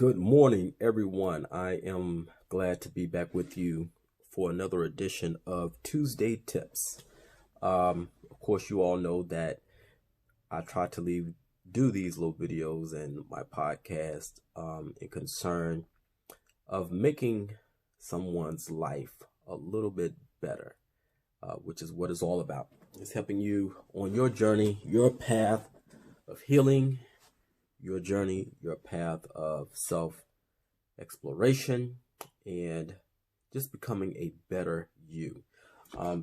Good morning, everyone. I am glad to be back with you for another edition of Tuesday Tips. Of course, you all know that I try to do these little videos and my podcast in concern of making someone's life a little bit better, which is what it's all about. It's helping you on your journey, your path of healing, your journey, your path of self-exploration, and just becoming a better you.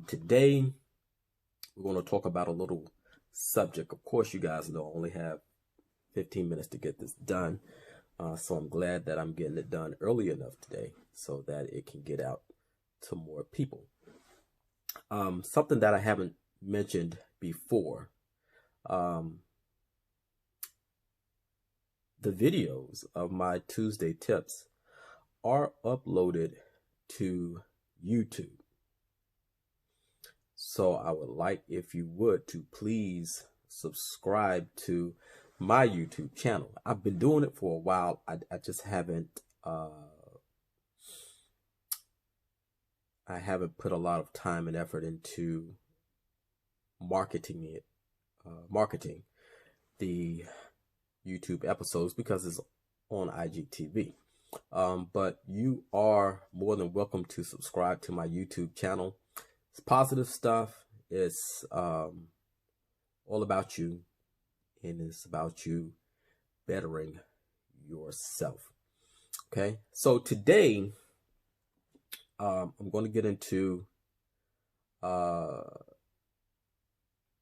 Today, we're going to talk about a little subject. Of course, you guys know I only have 15 minutes to get this done. So I'm glad that I'm getting it done early enough today so that it can get out to more people. Something that I haven't mentioned before. The videos of my Tuesday tips are uploaded to YouTube. So I would like, if you would, to please subscribe to my YouTube channel. I've been doing it for a while. I just haven't put a lot of time and effort into marketing the YouTube episodes because it's on IGTV. But you are more than welcome to subscribe to my YouTube channel. It's positive stuff. It's all about you, and it's about you bettering yourself. Okay, so today I'm going to get into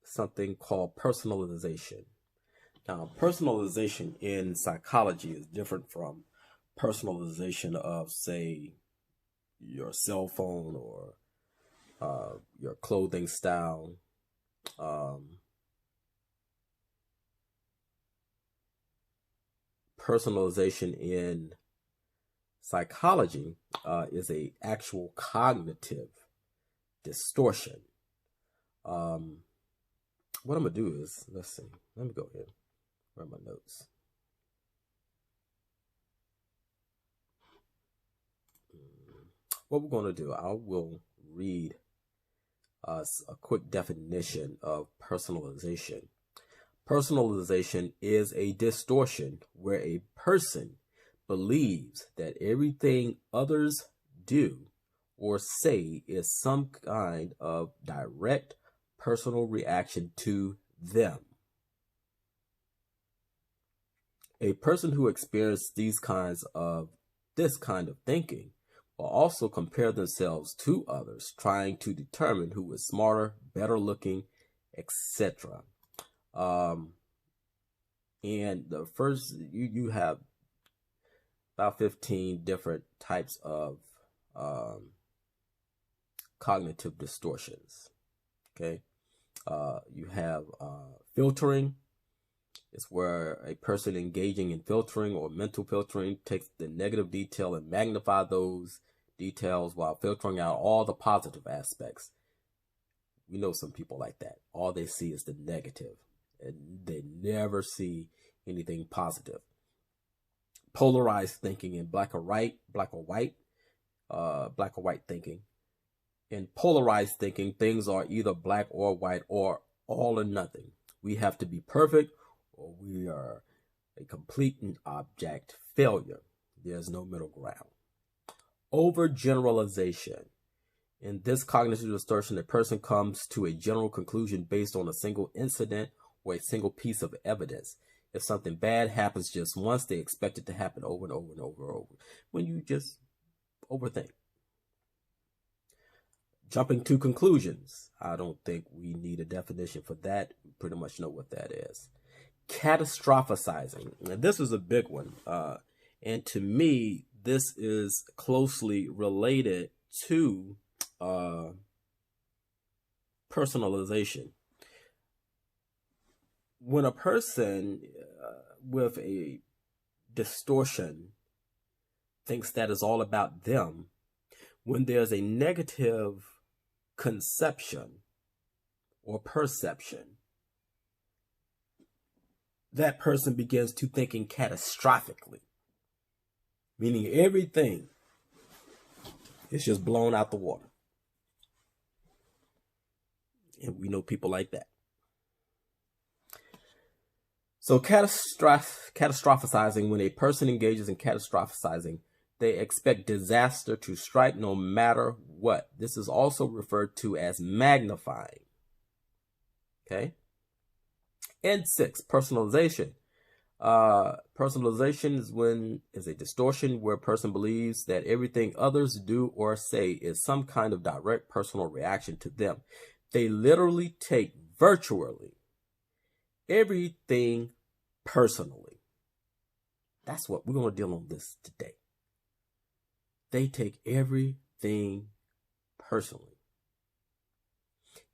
something called personalization. Now, personalization in psychology is different from personalization of, say, your cell phone or your clothing style. Personalization in psychology is an actual cognitive distortion. What I'm going to do is, let's see, let me go here. Where are my notes? What we're going to do, I will read us a quick definition of personalization. Personalization is a distortion where a person believes that everything others do or say is some kind of direct personal reaction to them. A person who experiences this kind of thinking will also compare themselves to others, trying to determine who is smarter, better looking, etc. And the first, you have about 15 different types of cognitive distortions. Okay, you have filtering. It's where a person engaging in filtering or mental filtering takes the negative detail and magnify those details while filtering out all the positive aspects. We know some people like that. All they see is the negative, and they never see anything positive. Polarized thinking in black or white thinking. In polarized thinking, things are either black or white or all or nothing. We have to be perfect, or we are a complete and abject failure. There's no middle ground. Overgeneralization. In this cognitive distortion, a person comes to a general conclusion based on a single incident or a single piece of evidence. If something bad happens just once, they expect it to happen over and over and over and over. When you just overthink. Jumping to conclusions. I don't think we need a definition for that. We pretty much know what that is. Catastrophizing. Now, this is a big one. And to me, this is closely related to personalization. When a person with a distortion thinks that is all about them, when there's a negative conception or perception, that person begins to thinking catastrophically. meaning everything is just blown out the water. And we know people like that. So catastrophizing, when a person engages in catastrophizing, they expect disaster to strike no matter what. This is also referred to as magnifying. Okay. And 6, personalization. Personalization is a distortion where a person believes that everything others do or say is some kind of direct personal reaction to them. They literally take virtually everything personally. That's what we're going to deal on this today. They take everything personally,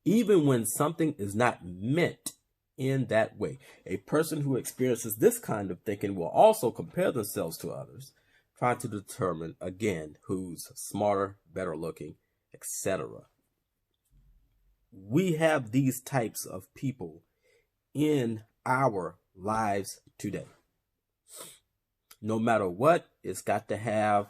even when something is not meant in that way. A person who experiences this kind of thinking will also compare themselves to others, trying to determine, again, who's smarter, better looking, etc. We have these types of people in our lives today. No matter what, it's got to have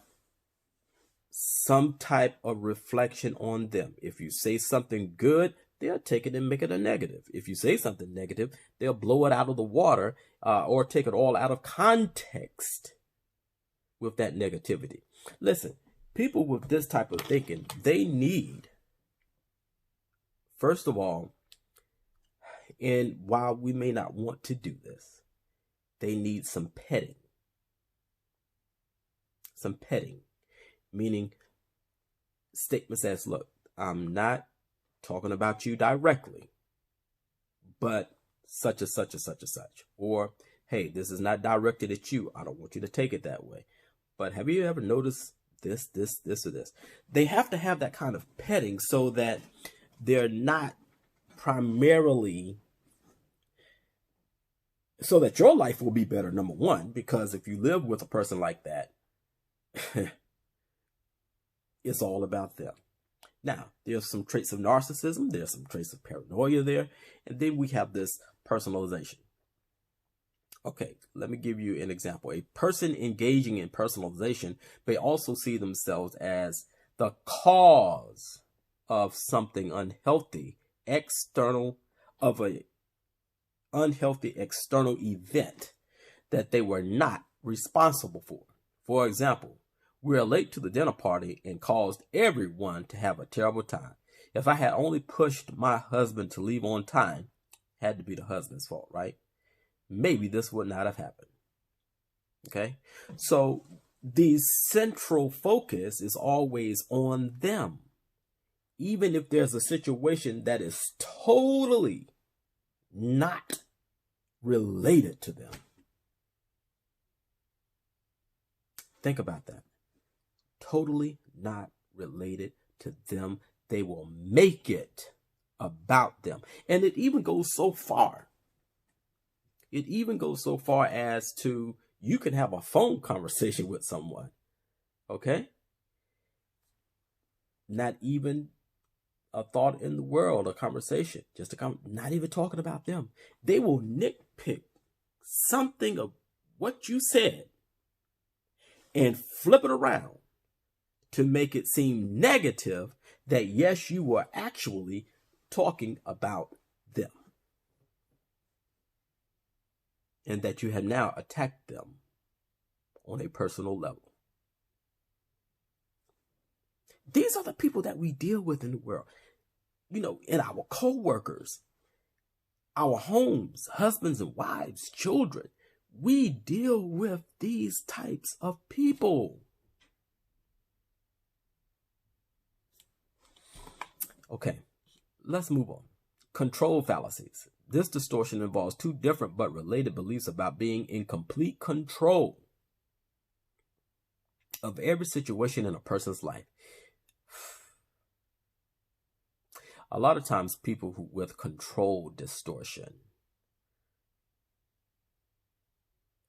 some type of reflection on them. If you say something good, they'll take it and make it a negative. If you say something negative, they'll blow it out of the water or take it all out of context with that negativity. Listen, people with this type of thinking, they need, first of all, and while we may not want to do this, they need some petting. Some petting, meaning statements as, look, I'm not talking about you directly, but such and such and such and such. Or, hey, this is not directed at you. I don't want you to take it that way. But have you ever noticed this, or this? They have to have that kind of petting so that they're not primarily, so that your life will be better, number one, because if you live with a person like that, it's all about them. Now, there's some traits of narcissism, there's some traits of paranoia there, and then we have this personalization. Okay, let me give you an example. A person engaging in personalization may also see themselves as the cause of something unhealthy, of an unhealthy external event that they were not responsible for. For example, we are late to the dinner party and caused everyone to have a terrible time. If I had only pushed my husband to leave on time, had to be the husband's fault, right? Maybe this would not have happened. Okay? So the central focus is always on them. Even if there's a situation that is totally not related to them. Think about that. Totally not related to them. They will make it about them. And it even goes so far. It even goes so far as to, you can have a phone conversation with someone. Okay? Not even a thought in the world, a conversation. Not even talking about them. They will nitpick something of what you said and flip it around to make it seem negative that yes, you were actually talking about them. And that you have now attacked them on a personal level. These are the people that we deal with in the world. You know, in our co-workers, our homes, husbands and wives, children. We deal with these types of people. Okay, let's move on. Control fallacies. This distortion involves two different but related beliefs about being in complete control of every situation in a person's life. A lot of times people with control distortion,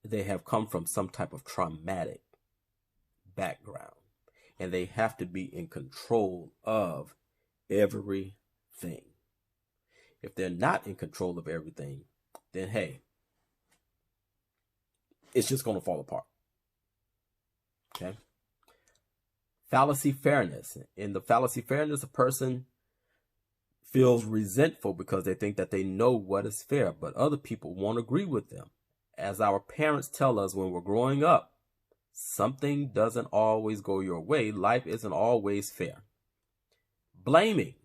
they have come from some type of traumatic background, and they have to be in control of everything. If they're not in control of everything, then hey, it's just going to fall apart. Okay. Fallacy fairness. In the fallacy fairness, a person feels resentful because they think that they know what is fair, but other people won't agree with them. As our parents tell us when we're growing up, something doesn't always go your way. Life isn't always fair. Blaming.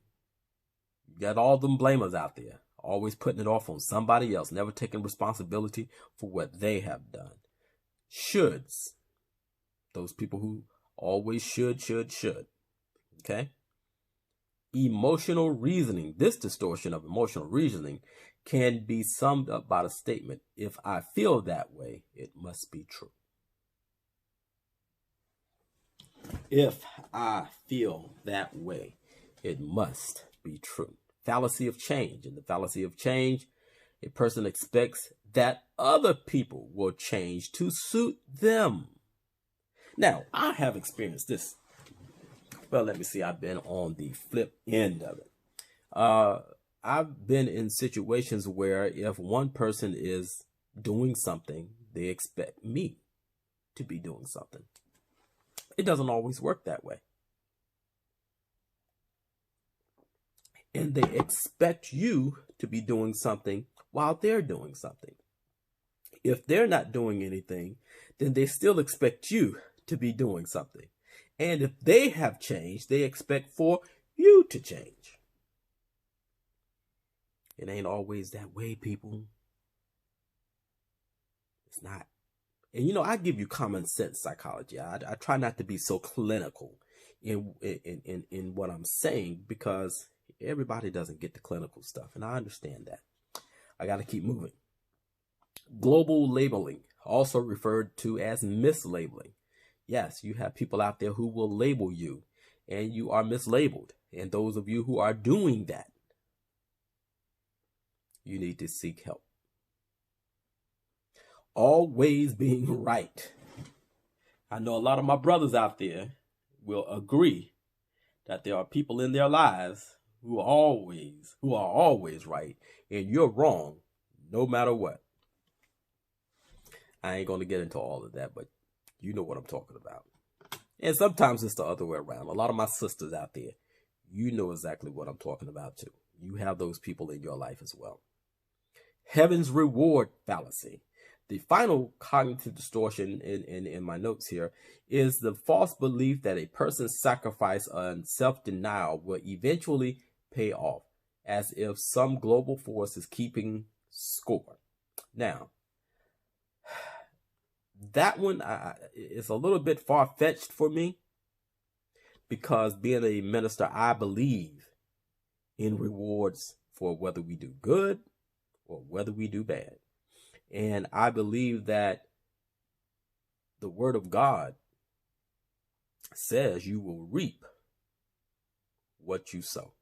You got all them blamers out there, always putting it off on somebody else, never taking responsibility for what they have done. Shoulds. Those people who always should. Okay? Emotional reasoning. This distortion of emotional reasoning can be summed up by the statement, if I feel that way, it must be true. If I feel that way, it must be true. Fallacy of change. In the fallacy of change, a person expects that other people will change to suit them. Now, I have experienced this. Well, let me see. I've been on the flip end of it. I've been in situations where if one person is doing something, they expect me to be doing something. It doesn't always work that way. And they expect you to be doing something while they're doing something. If they're not doing anything, then they still expect you to be doing something. And if they have changed, they expect for you to change. It ain't always that way, people. It's not. And you know, I give you common sense psychology. I try not to be so clinical in what I'm saying, because everybody doesn't get the clinical stuff, and I understand that. I got to keep moving. Global labeling, also referred to as mislabeling. Yes, you have people out there who will label you, and you are mislabeled. And those of you who are doing that, you need to seek help. Always being right. I know a lot of my brothers out there will agree that there are people in their lives who are always right, and you're wrong no matter what. I ain't going to get into all of that, but you know what I'm talking about. And sometimes it's the other way around. A lot of my sisters out there, you know exactly what I'm talking about too. You have those people in your life as well. Heaven's reward fallacy. The final cognitive distortion in my notes here is the false belief that a person's sacrifice and self-denial will eventually pay off, as if some global force is keeping score. Now, that one is a little bit far-fetched for me, because being a minister, I believe in rewards for whether we do good or whether we do bad. And I believe that the word of God says you will reap what you sow.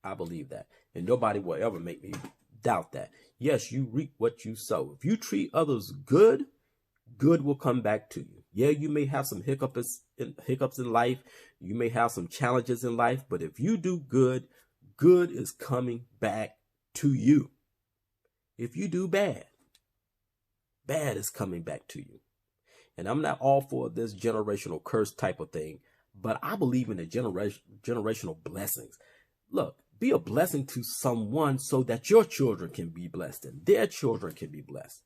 I believe that. And nobody will ever make me doubt that. Yes, you reap what you sow. If you treat others good, good will come back to you. Yeah, you may have some hiccups in life. You may have some challenges in life. But if you do good, good is coming back to you. If you do bad, bad is coming back to you. And I'm not all for this generational curse type of thing, but I believe in the generational blessings. Look, be a blessing to someone so that your children can be blessed and their children can be blessed.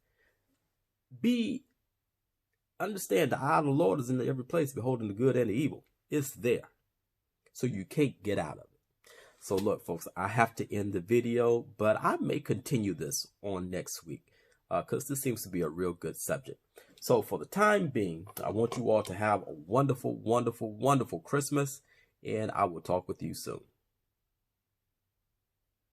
Understand the eye of the Lord is in every place, beholding the good and the evil. It's there. So you can't get out of it. So look, folks, I have to end the video, but I may continue this on next week because this seems to be a real good subject. So for the time being, I want you all to have a wonderful, wonderful, wonderful Christmas, and I will talk with you soon.